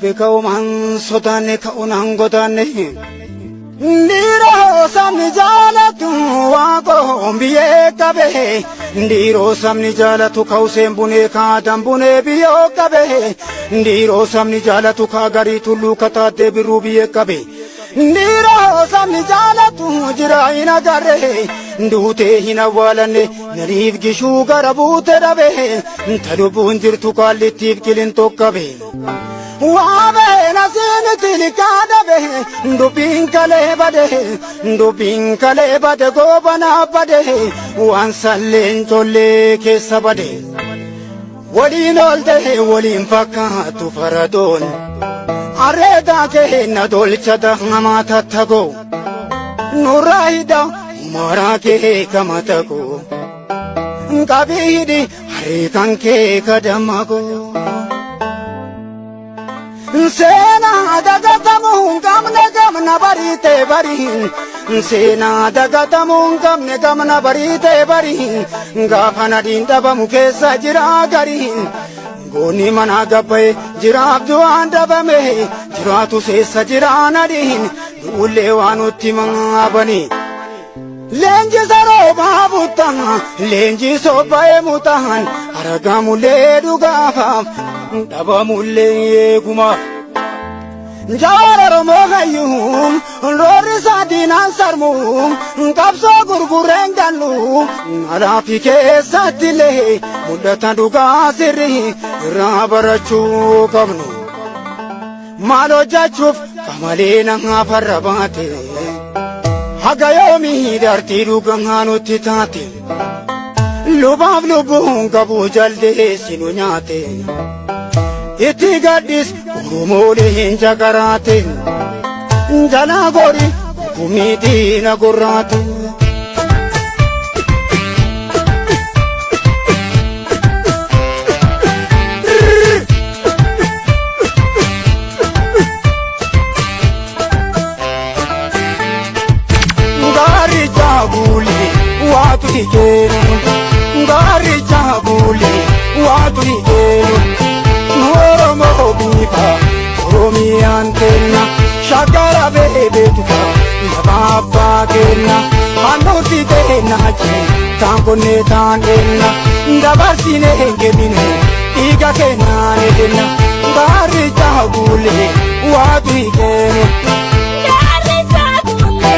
Beka uman sotane ka unan godane Ndiro samni jalatu wako mbiye kabe Ndiro samni jalatu ka usembune ka dambune biyo kabe Ndiro samni jalatu ka gari tullu kata debiru biye kabe Ndiro samni jalatu jira ina gare Ndute hina walane narif gishu garabute rabe Tadubun jirtu kalitif kilin tokkabe Wabe nasini tilikada be Ndupin kale bade gobana bade Wan salen tolle kesa bade Walin olde walin fakatu faradon Areda ke na dolchada ngamata tago Nurahida umara ke kamatago Kabihidi harikan ke kadamago Sena dagatamun gamna barite barin Sena dagatamun gamna barite barin Gafana dinda bamukesa jira garin Goni mana gabe jira abduan dabame Jira tu sesa jira nadin Ule wanuti mangabani Lenji saro babutan Lenji sobae mutan Aragamule dugafam Dabamule kuma Jawara mogayum Lori sadina sarmum Kapso gurgurengalu Alapike satile Mudata duga sirri Rabarachu kabnu Malo jachuf Kamalena ngaparabate Hagayomi darti duganganu titati Lubab lubung kabu jalde sinunyate Iti gadis urumole hinja karate Jana gori kumiti na gorate Ngari jabuli watu hikenu Ngari jabuli watu hikenu Oromo bifa, Oromian kenna, Shakara bebetuka, Baba kenna, Anosi kenna chi, Tankone tanenna, Dabasine gemine, Iga kenna kenna, Bari jabule, Watu ikene, Bari jabule,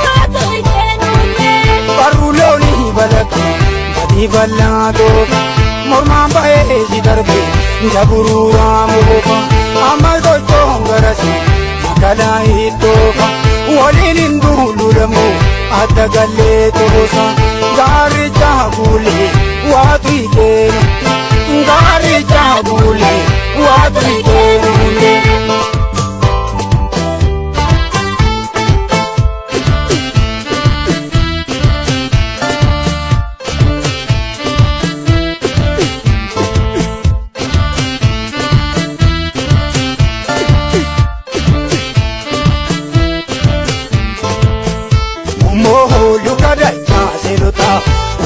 Watu ikene, Baruloni balaki, Badi balado. Morman bae jidarbe jaburu ramuka amal do chongarasi makala itoka walinin dululamu adagalle tosa gari jabule watu ikene gari jabule watu ikene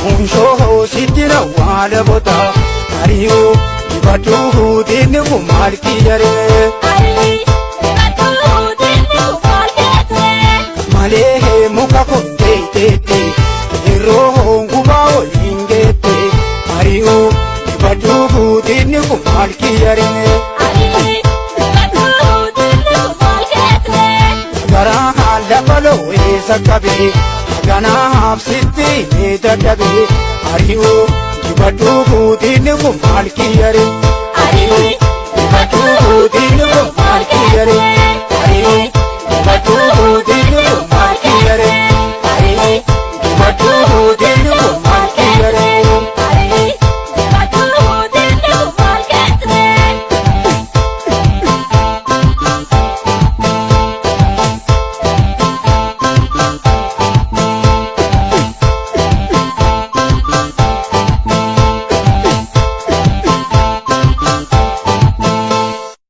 Unsho sitina wala bota Ariyo dibatu dinu kumalki jare Ari dibatu dinu kumalki Malehe muka kote tete Hiro ngubao lingete Ariyo dibatu dinu kumalki jare Ari dibatu dinu kumalki Gara hala palo esa kabe Gana hapsiti medadabe Ariyo dibatu dinu kumalki jare Ari dibatu dinu kumalki jare